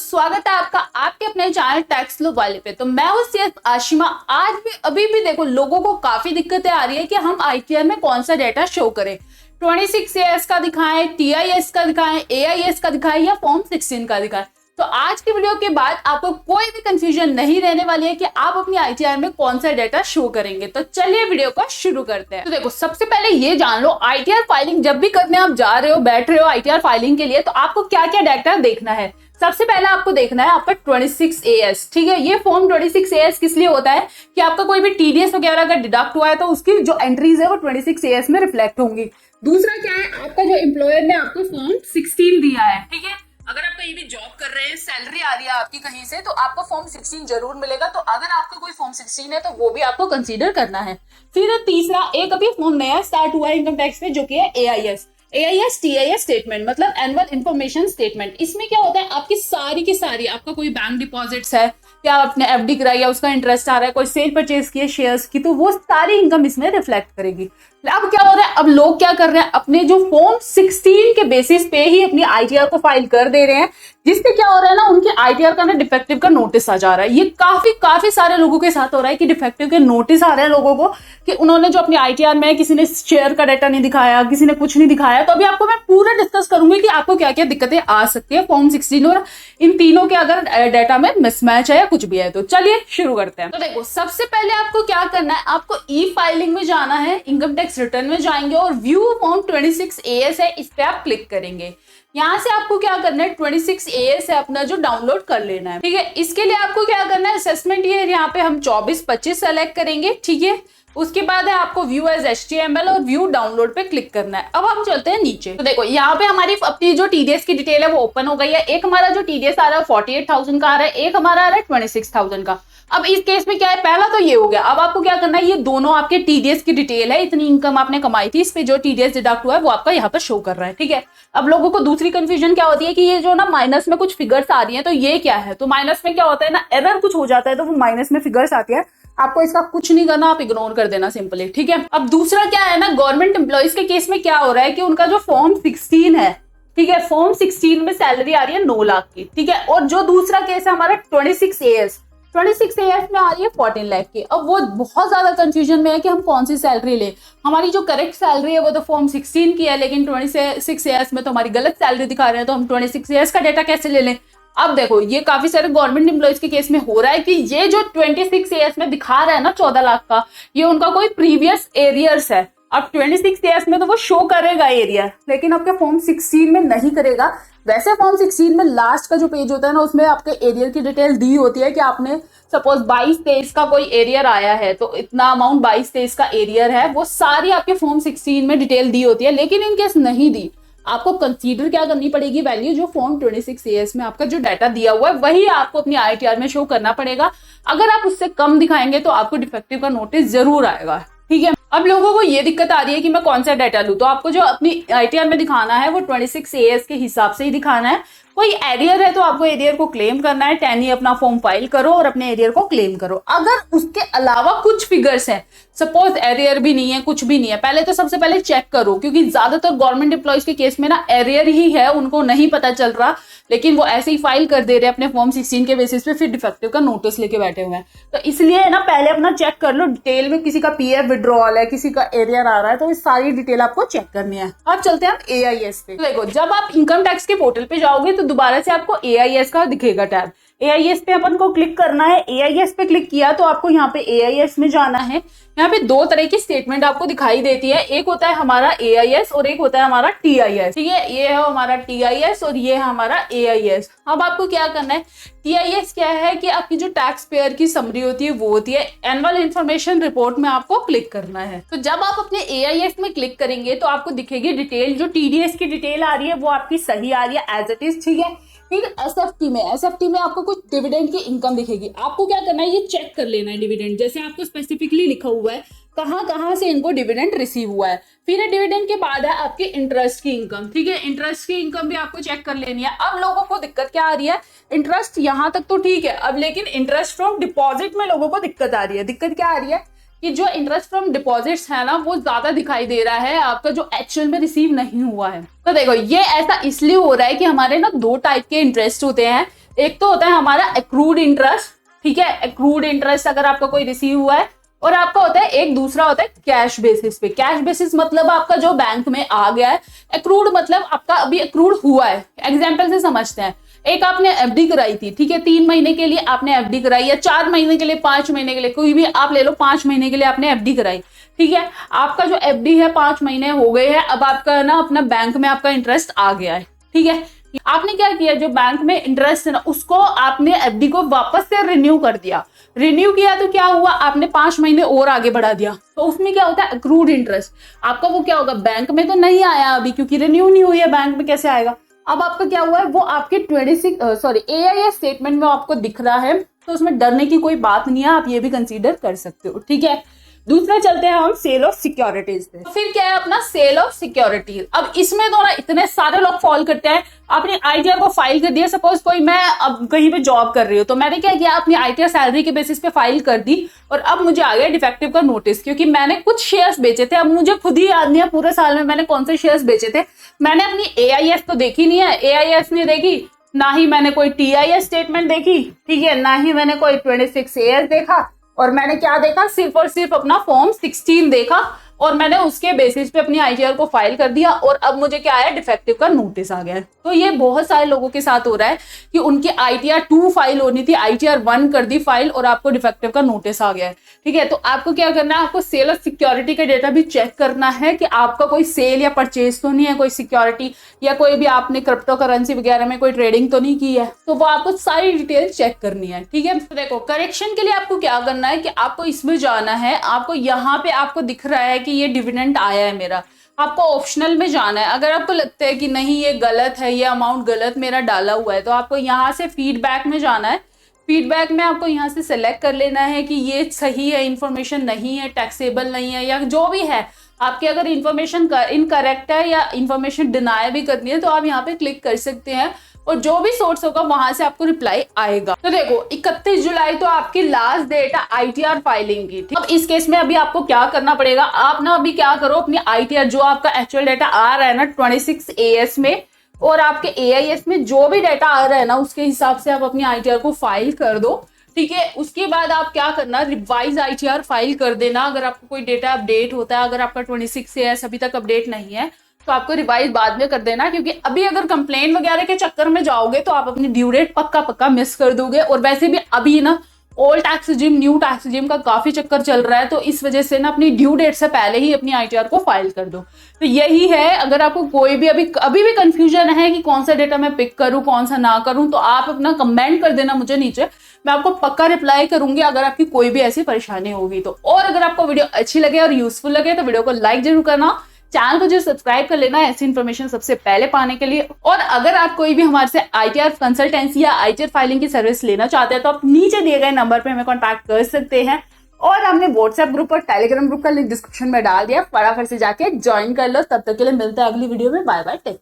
स्वागत है आपका आपके अपने चैनल टैक्स लो वाले पे। तो मैं हूँ सीएस आशिमा। आज भी अभी भी देखो लोगों को काफी दिक्कतें आ रही है कि हम आईटीआर में कौन सा डेटा शो करें, 26 एएस का दिखाएं, टीआईएस का दिखाएं, एआईएस का दिखाएं या फॉर्म 16 का दिखाएं। तो आज की वीडियो के बाद आपको कोई भी कंफ्यूजन नहीं रहने वाली है कि आप अपनी आईटीआर में कौन सा डेटा शो करेंगे। तो चलिए वीडियो को शुरू करते हैं। तो देखो सबसे पहले ये जान लो, आईटीआर फाइलिंग जब भी करने आप जा रहे हो, बैठ रहे हो आईटीआर फाइलिंग के लिए, तो आपको क्या क्या डेटा देखना है। सबसे पहले आपको देखना है आपका 26 एएस। ठीक है, ये फॉर्म 26 एएस किस लिए होता है कि आपका कोई भी टीडीएस वगैरह अगर डिडक्ट हुआ है तो उसकी जो एंट्रीज है वो 26 एएस में रिफ्लेक्ट होंगी। दूसरा क्या है, आपका जो एम्प्लॉयर ने आपको फॉर्म 16 दिया है, ठीक है, अगर आप कहीं भी जॉब कर रहे हैं, सैलरी आ रही है आपकी कहीं से, तो आपको फॉर्म 16 जरूर मिलेगा। तो अगर आपका कोई फॉर्म 16 है तो वो भी आपको कंसीडर करना है। फिर तीसरा, एक अभी फॉर्म नया स्टार्ट हुआ है इनकम टैक्स में, जो कि है एआईएस टीआईएस स्टेटमेंट, मतलब एनुअल इन्फॉर्मेशन स्टेटमेंट। इसमें क्या होता है, आपकी सारी की सारी, आपका कोई बैंक डिपॉजिट्स है या आपने एफडी कराई है उसका इंटरेस्ट आ रहा है, कोई सेल परचेज की है शेयर्स की, तो वो सारी इनकम इसमें रिफ्लेक्ट करेगी। अब क्या हो रहा है, अब लोग क्या कर रहे हैं, अपने जो फॉर्म 16 के बेसिस पे ही अपनी आईटीआर को फाइल कर दे रहे हैं, जिससे क्या हो रहा है ना, उनके आईटीआर का ना डिफेक्टिव का नोटिस आ जा रहा है। ये काफी सारे लोगों के साथ हो रहा है कि डिफेक्टिव के नोटिस आ रहे हैं लोगों को कि उन्होंने जो अपनी आईटीआर में, किसी ने शेयर का डाटा नहीं दिखाया, किसी ने कुछ नहीं दिखाया। तो अभी आपको मैं पूरा डिस्कस करूंगी कि आपको क्या क्या दिक्कतें आ सकती है फॉर्म 16 और इन तीनों के अगर डाटा में मिसमैच है या कुछ भी है। तो चलिए शुरू करते हैं। तो देखो सबसे पहले आपको क्या करना है, आपको ई फाइलिंग में जाना है, इनकम टैक्स रिटर्न में जाएंगे और व्यू फॉर्म 26 एएस है, इस पे आप क्लिक करेंगे। यहाँ से आपको क्या करना है, 26 एएस है अपना जो डाउनलोड कर लेना है। ठीक है, इसके लिए आपको क्या करना है, असेसमेंट ईयर यहाँ पे हम 24-25 सेलेक्ट करेंगे। ठीक है, उसके बाद है आपको व्यू एज HTML और व्यू डाउनलोड पे क्लिक करना है। अब हम चलते हैं नीचे। तो देखो यहाँ पे हमारी अपनी जो टीडीएस की डिटेल है वो ओपन हो गई है। एक हमारा जो टीडीएस आ रहा है 48,000 का आ रहा है, एक हमारा आ रहा है 26,000 का। अब इस केस में क्या है, पहला तो ये हो गया। अब आपको क्या करना है, ये दोनों आपके टीडीएस की डिटेल है, इतनी इनकम आपने कमाई थी, इस पे जो टीडीएस डिडक्ट हुआ है वो आपका यहाँ पर शो कर रहा है। ठीक है, अब लोगों को दूसरी कंफ्यूजन क्या होती है कि ये जो ना माइनस में कुछ फिगर्स आ रही है, तो ये क्या है। तो माइनस में क्या होता है ना, एरर कुछ हो जाता है तो वो माइनस में फिगर्स आती है, आपको इसका कुछ नहीं करना, आप इग्नोर कर देना सिंपली। ठीक है, अब दूसरा क्या है ना, गवर्नमेंट एम्प्लॉइज के केस में क्या हो रहा है कि उनका जो फॉर्म 16 है, ठीक है, फॉर्म 16 में सैलरी आ रही है 9 लाख की। ठीक है, और जो दूसरा केस है हमारा 26 एएस में आ रही है 14 लाख की। अब वो बहुत ज्यादा कंफ्यूजन में है कि हम कौन सी सैलरी ले। हमारी जो करेक्ट सैलरी है वो तो फॉर्म 16 की है, लेकिन 26 एएस में तो हमारी गलत सैलरी दिखा रहे हैं, तो हम 26 एएस का डेटा कैसे ले लें। अब देखो ये काफी सारे गवर्नमेंट एम्प्लॉइज के केस में हो रहा है कि ये जो 26 एएस में दिखा रहा है ना 14 लाख का, ये उनका कोई प्रीवियस एरियर्स है। अब 26 एएस में तो वो शो करेगा एरियर, लेकिन आपके फॉर्म 16 में नहीं करेगा। वैसे फॉर्म 16 में लास्ट का जो पेज होता है ना, उसमें आपके एरियर की डिटेल दी होती है कि आपने सपोज 22-23 का कोई एरियर आया है तो इतना अमाउंट 22-23 का एरियर है, वो सारी आपके फॉर्म 16 में डिटेल दी होती है। लेकिन इन केस नहीं दी, आपको कंसीडर क्या करनी पड़ेगी, वैल्यू जो फॉर्म 26 एएस में आपका जो डाटा दिया हुआ है वही आपको अपनी आईटीआर में शो करना पड़ेगा। अगर आप उससे कम दिखाएंगे तो आपको डिफेक्टिव का नोटिस जरूर आएगा। ठीक है, अब लोगों को ये दिक्कत आ रही है कि मैं कौन सा डाटा लूं, तो आपको जो अपनी आईटीआर में दिखाना है वो 26 एएस के हिसाब से ही दिखाना है। कोई एरियर है तो आपको एरियर को क्लेम करना है, टैनी अपना फॉर्म फाइल करो और अपने एरियर को क्लेम करो। अगर उसके अलावा कुछ फिगर्स हैं, सपोज एरियर भी नहीं है, कुछ भी नहीं है, पहले तो सबसे पहले चेक करो, क्योंकि ज्यादातर गवर्नमेंट एम्प्लॉइज के केस में ना एरियर ही है, उनको नहीं पता चल रहा, लेकिन वो ऐसे ही फाइल कर दे रहे हैं अपने फॉर्म 16 के बेसिस पे, फिर डिफेक्टिव का नोटिस लेके बैठे हुए हैं। तो इसलिए ना पहले अपना चेक कर लो डिटेल में, किसी का पीएफ विड्रॉल है, किसी का एरियर आ रहा है, तो इस सारी डिटेल आपको चेक करनी है। अब चलते हैं एआईएस पे। तो देखो जब आप इनकम टैक्स के पोर्टल पे जाओगे तो दोबारा से आपको एआईएस का दिखेगा टैब। एआईएस पे अपन को क्लिक करना है। एआईएस पे क्लिक किया तो आपको यहाँ पे एआईएस में जाना है। यहाँ पे दो तरह की स्टेटमेंट आपको दिखाई देती है, एक होता है हमारा एआईएस और एक होता है हमारा टीआईएस। ठीक है, ये है हमारा टीआईएस और ये है हमारा एआईएस। अब आपको क्या करना है, टीआईएस क्या है कि आपकी जो टैक्स पेयर की समरी होती है वो होती है एनुअल इन्फॉर्मेशन रिपोर्ट में आपको क्लिक करना है। तो जब आप अपने एआईएस में क्लिक करेंगे तो आपको दिखेगी डिटेल, जो टीडीएस की डिटेल आ रही है वो आपकी सही आ रही है एज इट इज। ठीक है, फिर एसएफटी में आपको कुछ डिविडेंड की इनकम दिखेगी। आपको क्या करना है, ये चेक कर लेना है डिविडेंड, जैसे आपको स्पेसिफिकली लिखा हुआ है कहाँ से इनको डिविडेंड रिसीव हुआ है। फिर डिविडेंड के बाद है आपकी इंटरेस्ट की इनकम। ठीक है, इंटरेस्ट की इनकम भी आपको चेक कर लेनी है। अब लोगों को दिक्कत क्या आ रही है, इंटरेस्ट यहाँ तक तो ठीक है, अब लेकिन इंटरेस्ट फ्रॉम डिपॉजिट में लोगों को दिक्कत आ रही है। दिक्कत क्या आ रही है कि जो इंटरेस्ट फ्रॉम डिपॉजिट्स है ना वो ज्यादा दिखाई दे रहा है, आपका जो एक्चुअल में रिसीव नहीं हुआ है। तो देखो ये ऐसा इसलिए हो रहा है कि हमारे ना दो टाइप के इंटरेस्ट होते हैं। एक तो होता है हमारा एक्रूड इंटरेस्ट, ठीक है, एक्रूड इंटरेस्ट अगर आपका कोई रिसीव हुआ है, और आपका होता है एक दूसरा होता है कैश बेसिस पे। कैश बेसिस मतलब आपका जो बैंक में आ गया है, एक्रूड मतलब आपका अभी एक्रूड हुआ है। एग्जाम्पल से समझते हैं, एक आपने एफडी कराई थी, ठीक है, 3 महीने के लिए आपने एफडी कराई, या 4 महीने के लिए, 5 महीने के लिए, कोई भी आप ले लो, 5 महीने के लिए आपने एफडी कराई, ठीक है। आपका जो एफडी है 5 महीने हो गए हैं, अब आपका ना अपना बैंक में आपका इंटरेस्ट आ गया है, ठीक है। आपने क्या किया, जो बैंक में इंटरेस्ट है ना उसको आपने एफडी को वापस से रिन्यू कर दिया। रिन्यू किया तो क्या हुआ, आपने 5 महीने और आगे बढ़ा दिया, तो उसमें क्या होता है एक्रूड इंटरेस्ट। आपका वो क्या होगा, बैंक में तो नहीं आया अभी क्योंकि रिन्यू नहीं हुई है, बैंक में कैसे आएगा। अब आपका क्या हुआ है, वो आपके AIS स्टेटमेंट में आपको दिख रहा है, तो उसमें डरने की कोई बात नहीं है, आप ये भी कंसीडर कर सकते हो, ठीक है। दूसरा चलते हैं हम सेल ऑफ सिक्योरिटीज पे। फिर क्या है अपना सेल ऑफ सिक्योरिटीज। अब इसमें तो ना इतने सारे लोग फॉल करते हैं। आपने ITR को फाइल कर दिया, सपोज कोई मैं अब कहीं पे जॉब कर रही हूँ, तो मैंने क्या किया, अपनी ITR सैलरी के बेसिस पे फाइल कर दी, और अब मुझे आ गया डिफेक्टिव का नोटिस, क्योंकि मैंने कुछ शेयर्स बेचे थे। अब मुझे खुद ही याद नहीं है पूरे साल में मैंने कौन से शेयर्स बेचे थे। मैंने अपनी AIS तो देखी नहीं है, AIS नहीं देखी, ना ही मैंने कोई TIS स्टेटमेंट देखी, ठीक है, ना ही मैंने कोई 26 AS देखा, और मैंने क्या देखा, सिर्फ और सिर्फ अपना फॉर्म 16 देखा, और मैंने उसके बेसिस पे अपनी ITR को फाइल कर दिया, और अब मुझे क्या आया, डिफेक्टिव का नोटिस आ गया है। तो ये बहुत सारे लोगों के साथ हो रहा है कि उनकी ITR 2 फाइल होनी थी, ITR 1 कर दी फाइल, और आपको डिफेक्टिव का नोटिस आ गया है, ठीक है। तो आपको क्या करना है, आपको सेल ऑफ सिक्योरिटी का डेटा भी चेक करना है कि आपका कोई सेल या परचेज तो नहीं है, कोई सिक्योरिटी, या कोई भी आपने क्रिप्टो करेंसी वगैरह में कोई ट्रेडिंग तो नहीं की है, तो वो आपको सारी डिटेल चेक करनी है, ठीक है। तो देखो, करेक्शन के लिए आपको क्या करना है कि आपको इसमें जाना है, आपको यहाँ पे आपको दिख रहा है कि ये डिविडेंड आया है मेरा, आपको ऑप्शनल में जाना है। अगर आपको लगता है कि नहीं ये गलत है, ये अमाउंट गलत मेरा डाला हुआ है, तो आपको यहाँ से फीडबैक में जाना है। फीडबैक में आपको यहाँ से सेलेक्ट कर लेना है कि ये सही है, इंफॉर्मेशन नहीं है, टैक्सेबल नहीं है, या जो भी है आपकी अगर इंफॉर्मेशन इनकरेक्ट है या इंफॉर्मेशन डिनाई भी करनी है, तो आप यहाँ पे क्लिक कर सकते हैं, और जो भी सोर्स होगा वहां से आपको रिप्लाई आएगा। तो देखो 31 जुलाई तो आपकी लास्ट डेट है ITR फाइलिंग की। अब इस केस में अभी आपको क्या करना पड़ेगा, आप ना अभी क्या करो, अपनी ITR जो आपका एक्चुअल डेटा आ रहा है ना 26 AS में, और आपके AIS में जो भी डेटा आ रहा है ना, उसके हिसाब से आप अपनी ITR को फाइल कर दो, ठीक है। उसके बाद आप क्या करना, रिवाइज ITR फाइल कर देना। अगर आपको कोई डेटा अपडेट होता है, अगर आपका 26 AS अभी तक अपडेट नहीं है, तो आपको रिवाइज बाद में कर देना, क्योंकि अभी अगर कंप्लेन वगैरह के चक्कर में जाओगे तो आप अपनी ड्यू डेट पक्का मिस कर दोगे। और वैसे भी अभी ना old tax regime new tax regime का काफी चक्कर चल रहा है, तो इस वजह से ना अपनी ड्यू डेट से पहले ही अपनी ITR को फाइल कर दो। तो यही है, अगर आपको कोई भी अभी भी कंफ्यूजन है कि कौन सा डेटा मैं पिक करूं कौन सा ना करूं, तो आप अपना कमेंट कर देना मुझे नीचे, मैं आपको पक्का रिप्लाई करूंगी अगर आपकी कोई भी ऐसी परेशानी होगी तो। और अगर आपको वीडियो अच्छी लगे और यूजफुल लगे तो वीडियो को लाइक जरूर करना, चैनल को जो सब्सक्राइब कर लेना ऐसी इन्फॉर्मेशन सबसे पहले पाने के लिए। और अगर आप कोई भी हमारे से ITR कंसल्टेंसी या ITR फाइलिंग की सर्विस लेना चाहते हैं, तो आप नीचे दिए गए नंबर पे हमें कॉन्टैक्ट कर सकते हैं। और हमने व्हाट्सएप ग्रुप और टेलीग्राम ग्रुप का लिंक डिस्क्रिप्शन में डाल दिया, फटाफट से जाके ज्वाइन कर लो। तब तक के लिए मिलते हैं अगली वीडियो में। Bye bye, take.